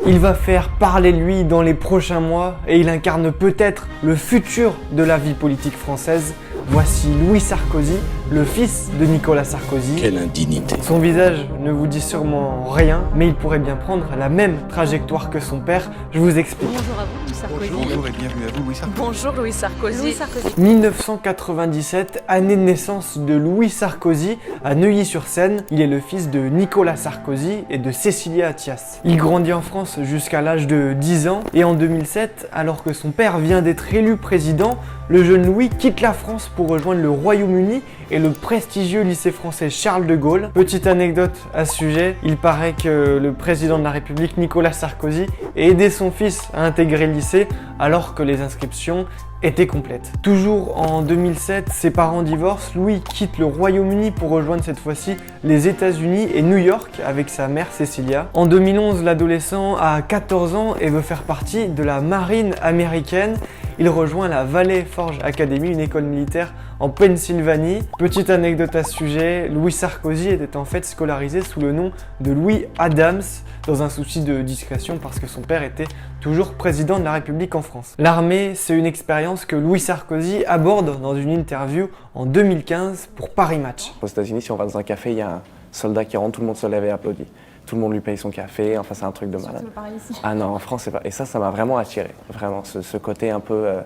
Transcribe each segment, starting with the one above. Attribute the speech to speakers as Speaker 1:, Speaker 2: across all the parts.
Speaker 1: Il va faire parler de lui dans les prochains mois et il incarne peut-être le futur de la vie politique française. Voici Louis Sarkozy, le fils de Nicolas Sarkozy.
Speaker 2: Quelle indignité.
Speaker 1: Son visage ne vous dit sûrement rien, mais il pourrait bien prendre la même trajectoire que son père. Je vous explique.
Speaker 3: Bonjour à vous, Louis Sarkozy.
Speaker 4: Bonjour et bienvenue à vous, Louis Sarkozy.
Speaker 3: Bonjour, Louis Sarkozy.
Speaker 5: Louis Sarkozy.
Speaker 1: 1997, année de naissance de Louis Sarkozy à Neuilly-sur-Seine. Il est le fils de Nicolas Sarkozy et de Cécilia Attias. Il grandit en France jusqu'à l'âge de 10 ans et en 2007, alors que son père vient d'être élu président, le jeune Louis quitte la France pour rejoindre le Royaume-Uni et le prestigieux lycée français Charles de Gaulle. Petite anecdote à ce sujet, il paraît que le président de la République, Nicolas Sarkozy, ait aidé son fils à intégrer le lycée alors que les inscriptions étaient complètes. Toujours en 2007, ses parents divorcent, Louis quitte le Royaume-Uni pour rejoindre cette fois-ci les États-Unis et New York avec sa mère Cécilia. En 2011, l'adolescent a 14 ans et veut faire partie de la marine américaine. Il rejoint la Valley Forge Academy, une école militaire en Pennsylvanie. Petite anecdote à ce sujet, Louis Sarkozy était en fait scolarisé sous le nom de Louis Adams, dans un souci de discrétion parce que son père était toujours président de la République en France. L'armée, c'est une expérience que Louis Sarkozy aborde dans une interview en 2015 pour Paris Match.
Speaker 6: Aux États-Unis, si on va dans un café, il y a un soldat qui rentre, tout le monde se lève et applaudit. Tout le monde lui paye son café, enfin c'est un truc de malade.
Speaker 5: Pareil ici.
Speaker 6: Ah non, en France, c'est pas. Et ça m'a vraiment attiré. Vraiment, ce côté un peu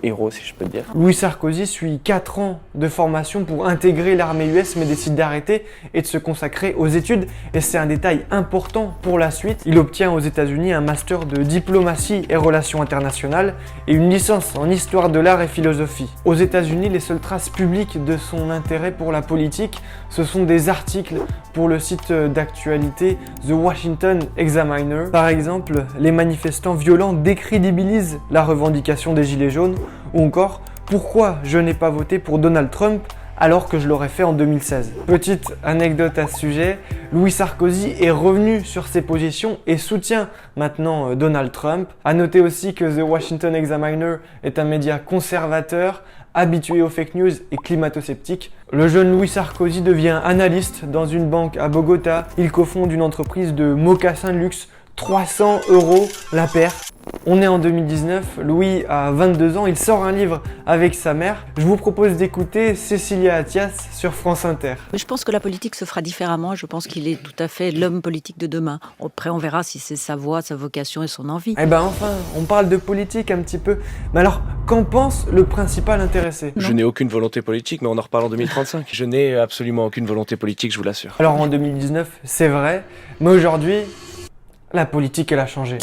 Speaker 6: héros, si je peux dire.
Speaker 1: Louis Sarkozy suit 4 ans de formation pour intégrer l'armée US mais décide d'arrêter et de se consacrer aux études. Et c'est un détail important pour la suite. Il obtient aux États-Unis un master de diplomatie et relations internationales et une licence en histoire de l'art et philosophie. Aux États-Unis, les seules traces publiques de son intérêt pour la politique, ce sont des articles pour le site d'actualité The Washington Examiner. Par exemple, les manifestants violents décrédibilisent la revendication des Gilets jaunes ou encore pourquoi je n'ai pas voté pour Donald Trump alors que je l'aurais fait en 2016. Petite anecdote à ce sujet, Louis Sarkozy est revenu sur ses positions et soutient maintenant Donald Trump. À noter aussi que The Washington Examiner est un média conservateur, habitué aux fake news et climato-sceptique. Le jeune Louis Sarkozy devient analyste dans une banque à Bogota. Il cofonde une entreprise de mocassins de luxe, 300 € la paire. On est en 2019, Louis a 22 ans, il sort un livre avec sa mère. Je vous propose d'écouter Cécilia Attias sur France Inter.
Speaker 7: Je pense que la politique se fera différemment. Je pense qu'il est tout à fait l'homme politique de demain. Après, on verra si c'est sa voix, sa vocation et son envie.
Speaker 1: Eh ben enfin, on parle de politique un petit peu. Mais alors, qu'en pense le principal intéressé ?
Speaker 2: Je n'ai aucune volonté politique, mais on en reparle en 2035. Je n'ai absolument aucune volonté politique, je vous l'assure.
Speaker 1: Alors en 2019, c'est vrai, mais aujourd'hui, la politique, elle a changé.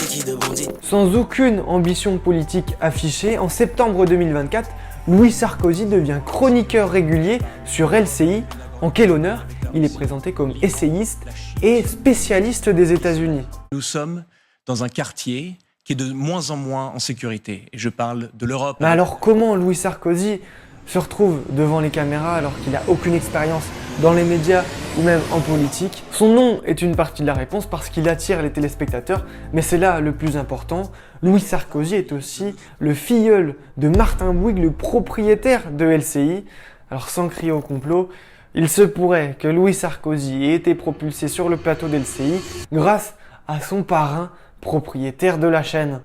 Speaker 1: Sans aucune ambition politique affichée, en septembre 2024, Louis Sarkozy devient chroniqueur régulier sur LCI. En quel honneur, il est présenté comme essayiste et spécialiste des États-Unis.
Speaker 8: Nous sommes dans un quartier qui est de moins en moins en sécurité. Et je parle de l'Europe.
Speaker 1: Mais alors comment Louis Sarkozy se retrouve devant les caméras alors qu'il n'a aucune expérience dans les médias ou même en politique? Son nom est une partie de la réponse parce qu'il attire les téléspectateurs, mais c'est là le plus important. Louis Sarkozy est aussi le filleul de Martin Bouygues, le propriétaire de LCI. Alors sans crier au complot, il se pourrait que Louis Sarkozy ait été propulsé sur le plateau d'LCI grâce à son parrain, propriétaire de la chaîne.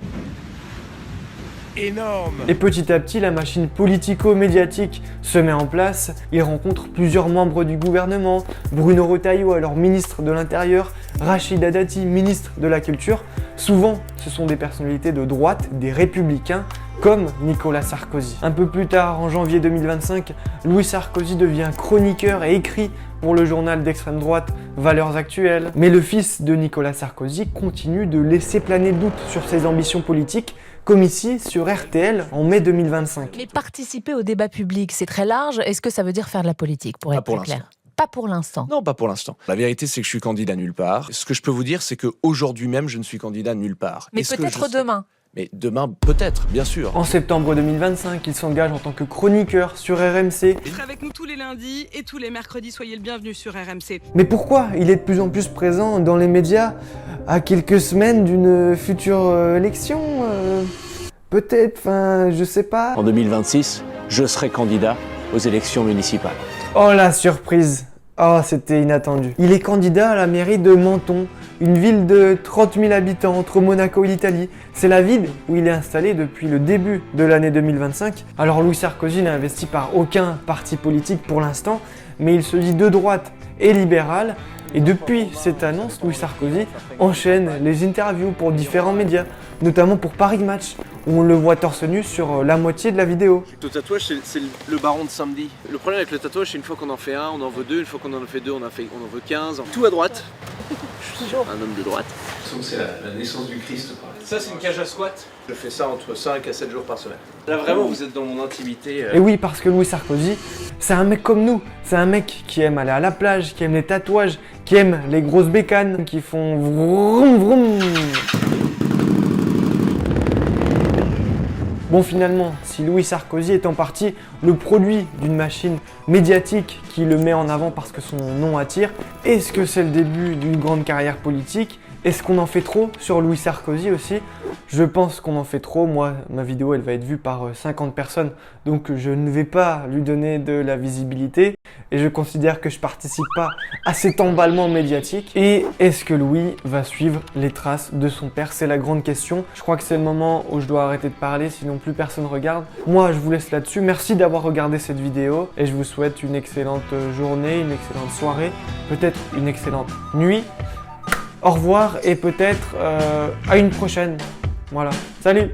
Speaker 8: Énorme.
Speaker 1: Et petit à petit, la machine politico-médiatique se met en place. Il rencontre plusieurs membres du gouvernement, Bruno Retailleau, alors ministre de l'Intérieur, Rachida Dati, ministre de la Culture. Souvent, ce sont des personnalités de droite, des républicains, comme Nicolas Sarkozy. Un peu plus tard, en janvier 2025, Louis Sarkozy devient chroniqueur et écrit pour le journal d'extrême droite Valeurs Actuelles. Mais le fils de Nicolas Sarkozy continue de laisser planer le doute sur ses ambitions politiques, comme ici sur RTL en mai 2025.
Speaker 5: Mais participer au débat public, c'est très large. Est-ce que ça veut dire faire de la politique, pour être
Speaker 2: pour
Speaker 5: plus clair ? Pas pour l'instant.
Speaker 2: Non, pas pour l'instant. La vérité, c'est que je suis candidat nulle part. Ce que je peux vous dire, c'est qu'aujourd'hui même, je ne suis candidat nulle part.
Speaker 5: Mais peut-être demain.
Speaker 2: Mais demain, peut-être, bien sûr.
Speaker 1: En septembre 2025, il s'engage en tant que chroniqueur sur RMC.
Speaker 9: Vous serez avec nous tous les lundis et tous les mercredis, soyez le bienvenu sur RMC.
Speaker 1: Mais pourquoi il est de plus en plus présent dans les médias à quelques semaines d'une future élection Peut-être, je sais pas.
Speaker 10: En 2026, je serai candidat aux élections municipales.
Speaker 1: Oh la surprise! Oh, c'était inattendu. Il est candidat à la mairie de Menton, une ville de 30 000 habitants entre Monaco et l'Italie. C'est la ville où il est installé depuis le début de l'année 2025. Alors Louis Sarkozy n'a investi par aucun parti politique pour l'instant, mais il se dit de droite et libéral. Et depuis cette annonce, Louis Sarkozy enchaîne les interviews pour différents médias, notamment pour Paris Match, où on le voit torse nu sur la moitié de la vidéo.
Speaker 4: Le tatouage, c'est le baron de samedi. Le problème avec le tatouage, c'est une fois qu'on en fait un, on en veut deux, une fois qu'on en fait deux, on en veut 15. Tout à droite. Je suis un homme de droite.
Speaker 2: C'est la naissance du Christ.
Speaker 4: Ça, c'est une cage à squat. Je fais ça entre 5 à 7 jours par semaine. Là, vraiment, vous êtes dans mon intimité.
Speaker 1: Et oui, parce que Louis Sarkozy, c'est un mec comme nous. C'est un mec qui aime aller à la plage, qui aime les tatouages, qui aime les grosses bécanes, qui font vroom vroom. Bon, finalement, si Louis Sarkozy est en partie le produit d'une machine médiatique qui le met en avant parce que son nom attire, est-ce que c'est le début d'une grande carrière politique ? Est-ce qu'on en fait trop sur Louis Sarkozy aussi? Je pense qu'on en fait trop. Moi, ma vidéo, elle va être vue par 50 personnes, donc je ne vais pas lui donner de la visibilité. Et je considère que je participe pas à cet emballement médiatique. Et est-ce que Louis va suivre les traces de son père? C'est la grande question. Je crois que c'est le moment où je dois arrêter de parler, sinon plus personne regarde. Moi, je vous laisse là-dessus. Merci d'avoir regardé cette vidéo et je vous souhaite une excellente journée, une excellente soirée, peut-être une excellente nuit. Au revoir et peut-être à une prochaine. Voilà. Salut!